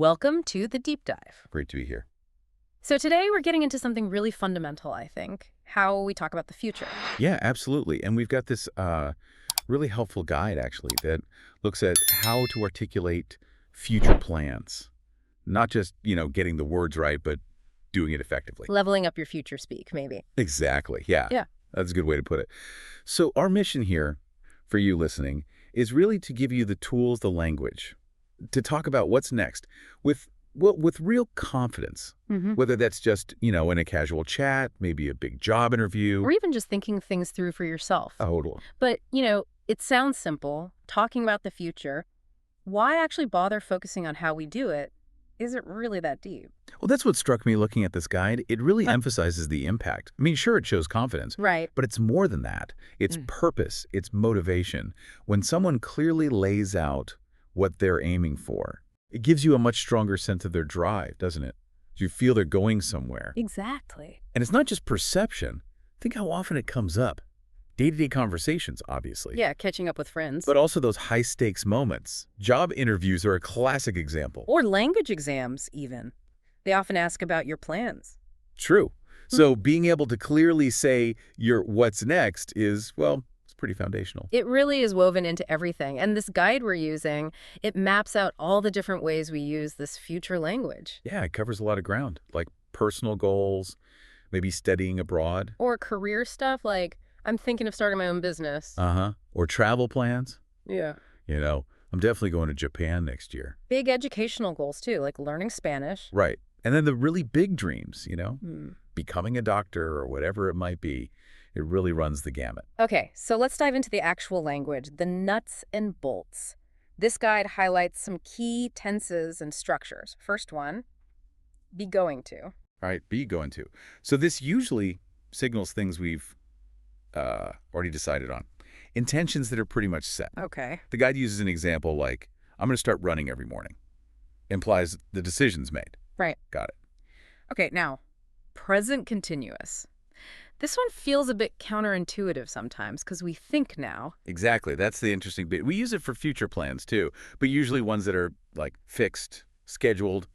Welcome to the deep dive. Great to be here. So today we're getting into something really fundamental, I think, how we talk about the future. Yeah, absolutely. And we've got this really helpful guide, actually, that looks at how to articulate future plans. Not just, getting the words right, but doing it effectively. Leveling up your future speak, maybe. Exactly. Yeah. Yeah. That's a good way to put it. So our mission here, for you listening, is really to give you the tools, the language, to talk about what's next with real confidence, whether that's just, in a casual chat, maybe a big job interview. Or even just thinking things through for yourself. Totally. But, it sounds simple, talking about the future. Why actually bother focusing on how we do it? Is it really that deep? Well, that's what struck me looking at this guide. It really emphasizes the impact. I mean, sure, it shows confidence. Right. But it's more than that. It's purpose. It's motivation. When someone clearly lays out what they're aiming for, it gives you a much stronger sense of their drive, doesn't it? You feel they're going somewhere. Exactly. And it's not just perception. Think how often it comes up. Day-to-day conversations, obviously. Yeah, catching up with friends. But also those high-stakes moments. Job interviews are a classic example. Or language exams, even. They often ask about your plans. True. So being able to clearly say your what's next is, well, it's pretty foundational. It really is woven into everything. And this guide we're using, it maps out all the different ways we use this future language. Yeah, it covers a lot of ground, like personal goals, maybe studying abroad. Or career stuff, like, I'm thinking of starting my own business. Or travel plans. Yeah. I'm definitely going to Japan next year. Big educational goals, too, like learning Spanish. Right. And then the really big dreams, becoming a doctor or whatever it might be. It really runs the gamut. Okay, so let's dive into the actual language, the nuts and bolts. This guide highlights some key tenses and structures. First one, be going to. All right, be going to. So this usually signals things we've already decided on. Intentions that are pretty much set. Okay. The guide uses an example like, I'm going to start running every morning. Implies the decision's made. Right. Got it. Okay, now, present continuous. This one feels a bit counterintuitive sometimes because we think now. Exactly. That's the interesting bit. We use it for future plans too, but usually ones that are like fixed, scheduled,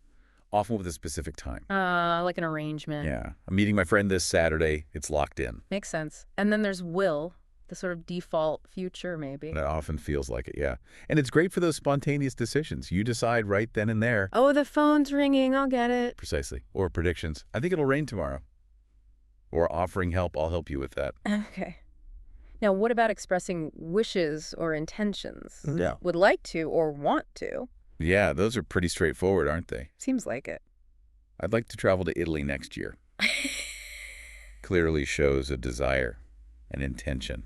often with a specific time. Like an arrangement. Yeah. I'm meeting my friend this Saturday. It's locked in. Makes sense. And then there's will, the sort of default future maybe. That often feels like it, yeah. And it's great for those spontaneous decisions. You decide right then and there. Oh, the phone's ringing. I'll get it. Precisely. Or predictions. I think it'll rain tomorrow. Or offering help. I'll help you with that. Okay. Now, what about expressing wishes or intentions? Yeah. Would like to or want to? Yeah, those are pretty straightforward, aren't they? Seems like it. I'd like to travel to Italy next year. Clearly shows a desire, an intention.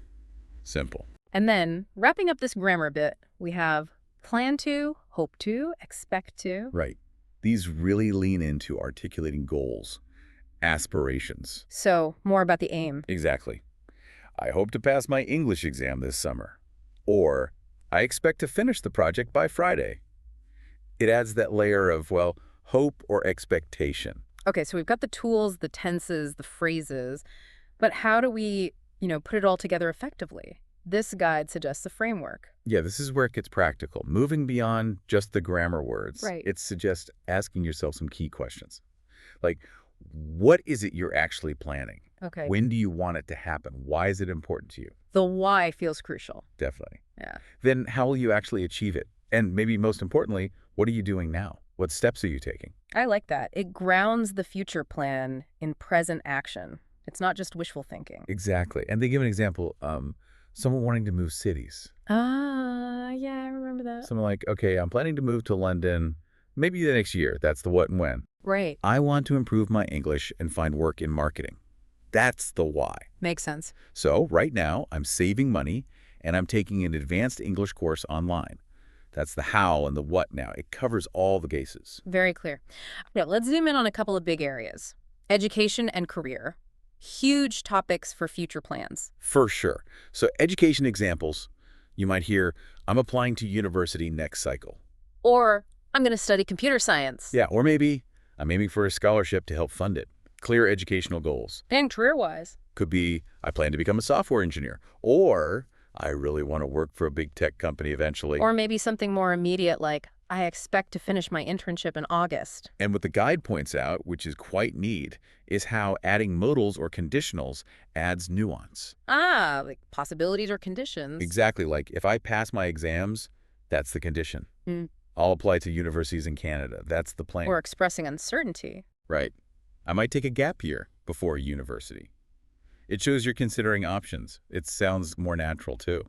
Simple. And then, wrapping up this grammar bit, we have plan to, hope to, expect to. Right. These really lean into articulating goals, aspirations. So, more about the aim. Exactly. I hope to pass my English exam this summer. Or, I expect to finish the project by Friday. It adds that layer of, well, hope or expectation. Okay, so we've got the tools, the tenses, the phrases, but how do we, put it all together effectively? This guide suggests a framework. Yeah, this is where it gets practical. Moving beyond just the grammar words. Right. It suggests asking yourself some key questions. Like, what is it you're actually planning? Okay. When do you want it to happen? Why is it important to you? The why feels crucial. Definitely. Yeah. Then how will you actually achieve it? And maybe most importantly, what are you doing now? What steps are you taking? I like that. It grounds the future plan in present action. It's not just wishful thinking. Exactly. And they give an example, someone wanting to move cities. Yeah, I remember that. Someone like, okay, I'm planning to move to London maybe the next year. That's the what and when. Right. I want to improve my English and find work in marketing. That's the why. Makes sense. So right now, I'm saving money and I'm taking an advanced English course online. That's the how and the what now. It covers all the bases. Very clear. Now, let's zoom in on a couple of big areas. Education and career. Huge topics for future plans. For sure. So education examples, you might hear, I'm applying to university next cycle. Or, I'm going to study computer science. Yeah, or maybe I'm aiming for a scholarship to help fund it. Clear educational goals. And career-wise. Could be, I plan to become a software engineer. Or, I really want to work for a big tech company eventually. Or maybe something more immediate like, I expect to finish my internship in August. And what the guide points out, which is quite neat, is how adding modals or conditionals adds nuance. Ah, like possibilities or conditions. Exactly, like if I pass my exams, that's the condition. Mm. I'll apply to universities in Canada. That's the plan. Or expressing uncertainty. Right. I might take a gap year before university. It shows you're considering options. It sounds more natural, too.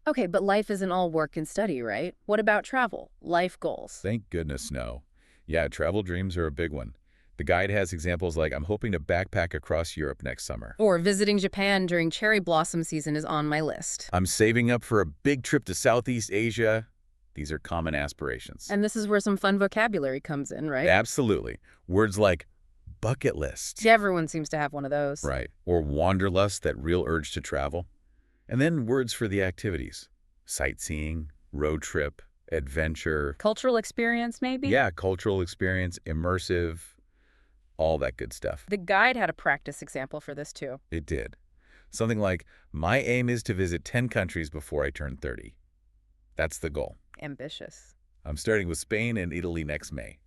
Okay, but life isn't all work and study, right? What about travel? Life goals? Thank goodness no. Yeah, travel dreams are a big one. The guide has examples like, I'm hoping to backpack across Europe next summer. Or visiting Japan during cherry blossom season is on my list. I'm saving up for a big trip to Southeast Asia. These are common aspirations. And this is where some fun vocabulary comes in, right? Absolutely. Words like bucket list. Yeah, everyone seems to have one of those. Right. Or wanderlust, that real urge to travel. And then words for the activities. Sightseeing, road trip, adventure. Cultural experience, maybe? Yeah, cultural experience, immersive, all that good stuff. The guide had a practice example for this, too. It did. Something like, my aim is to visit 10 countries before I turn 30. That's the goal. Ambitious. I'm starting with Spain and Italy next May.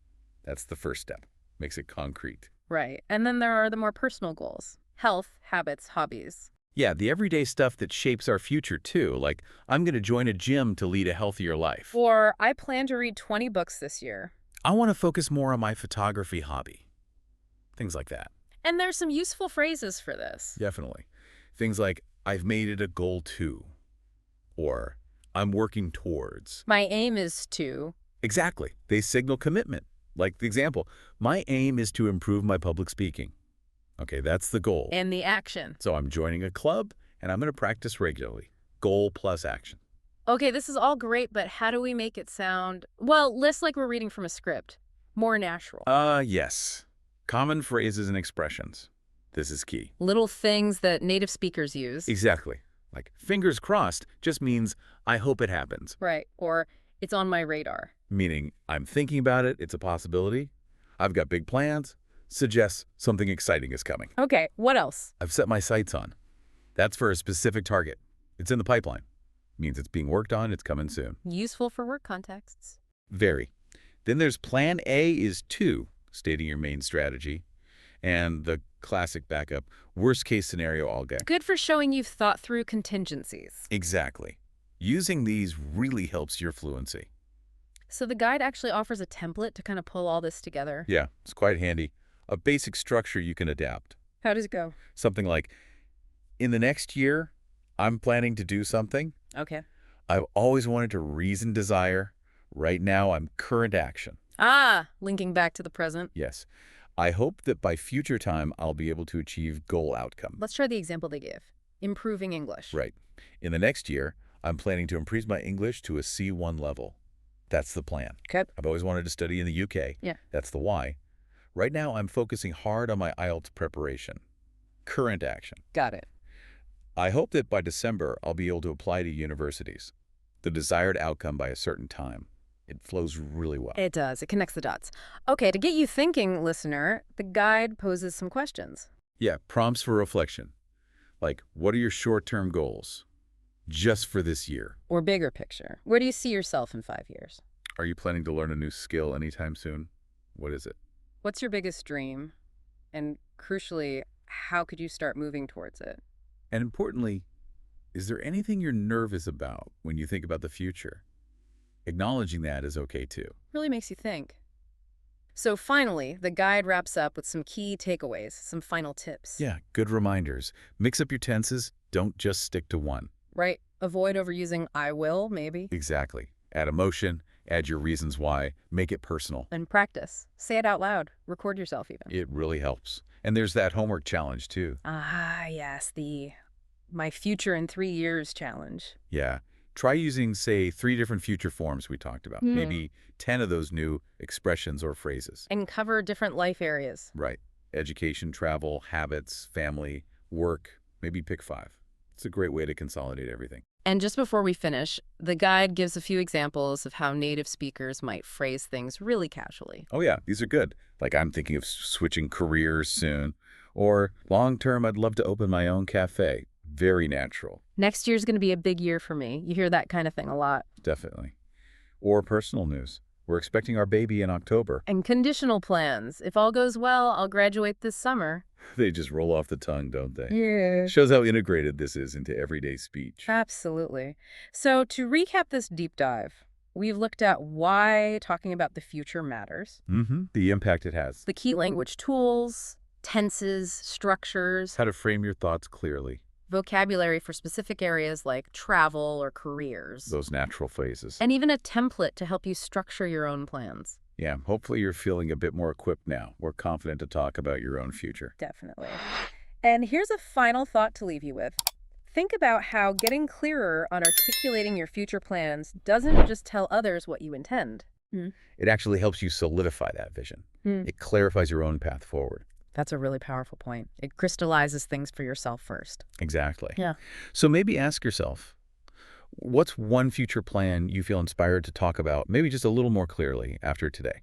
That's the first step. Makes it concrete. Right. And then there are the more personal goals. Health, habits, hobbies. Yeah, the everyday stuff that shapes our future, too. Like, I'm going to join a gym to lead a healthier life. Or, I plan to read 20 books this year. I want to focus more on my photography hobby. Things like that. And there's some useful phrases for this. Definitely. Things like, I've made it a goal too. Or, I'm working towards. My aim is to. Exactly. They signal commitment. Like the example, my aim is to improve my public speaking. Okay, that's the goal. And the action. So I'm joining a club, and I'm going to practice regularly. Goal plus action. Okay, this is all great, but how do we make it sound, well, less like we're reading from a script, more natural? Yes. Common phrases and expressions. This is key. Little things that native speakers use. Exactly. Like, fingers crossed just means, I hope it happens. Right, or it's on my radar. Meaning, I'm thinking about it, it's a possibility. I've got big plans. Suggests something exciting is coming. Okay, what else? I've set my sights on. That's for a specific target. It's in the pipeline. Means it's being worked on, it's coming soon. Useful for work contexts. Very. Then there's plan A is to, stating your main strategy. And the classic backup, worst case scenario all day. Good for showing you've thought through contingencies. Exactly. Using these really helps your fluency. So the guide actually offers a template to kind of pull all this together. Yeah, it's quite handy. A basic structure you can adapt. How does it go? Something like, in the next year, I'm planning to do something. Okay. I've always wanted to reason desire. Right now, I'm current action. Ah, linking back to the present. Yes. I hope that by future time, I'll be able to achieve goal outcome. Let's try the example they give. Improving English. Right. In the next year, I'm planning to increase my English to a C1 level. That's the plan. Okay. I've always wanted to study in the UK. Yeah. That's the why. Right now, I'm focusing hard on my IELTS preparation. Current action. Got it. I hope that by December, I'll be able to apply to universities. The desired outcome by a certain time. It flows really well. It does. It connects the dots. Okay, to get you thinking, listener, the guide poses some questions. Yeah, prompts for reflection. Like, what are your short-term goals? Just for this year. Or bigger picture. Where do you see yourself in 5 years? Are you planning to learn a new skill anytime soon? What is it? What's your biggest dream? And crucially, how could you start moving towards it? And importantly, is there anything you're nervous about when you think about the future? Acknowledging that is okay too. Really makes you think. So finally, the guide wraps up with some key takeaways, some final tips. Yeah, good reminders. Mix up your tenses. Don't just stick to one. Right? Avoid overusing I will, maybe. Exactly. Add emotion, add your reasons why, make it personal. And practice. Say it out loud. Record yourself even. It really helps. And there's that homework challenge too. Ah, yes, the My Future in 3 Years challenge. Yeah. Try using, say, 3 different future forms we talked about. Maybe 10 of those new expressions or phrases. And cover different life areas. Right. Education, travel, habits, family, work. Maybe pick 5. It's a great way to consolidate everything. And just before we finish, the guide gives a few examples of how native speakers might phrase things really casually. Oh yeah, these are good. Like, I'm thinking of switching careers soon. Or long term, I'd love to open my own cafe. Very natural. Next year's going to be a big year for me. You hear that kind of thing a lot. Definitely. Or personal news. We're expecting our baby in October. And conditional plans. If all goes well, I'll graduate this summer. They just roll off the tongue, don't they? Yeah. Shows how integrated this is into everyday speech. Absolutely. So to recap this deep dive, we've looked at why talking about the future matters, The impact it has. the key language tools, tenses, structures, How to frame your thoughts clearly. vocabulary for specific areas like travel or careers, Those natural phrases. and even a template to help you structure your own plans. Yeah, hopefully you're feeling a bit more equipped now, more confident to talk about your own future. Definitely. And here's a final thought to leave you with. Think about how getting clearer on articulating your future plans doesn't just tell others what you intend. It actually helps you solidify that vision. Hmm. It clarifies your own path forward. That's a really powerful point. It crystallizes things for yourself first. Exactly. Yeah. So maybe ask yourself, what's one future plan you feel inspired to talk about, maybe just a little more clearly after today?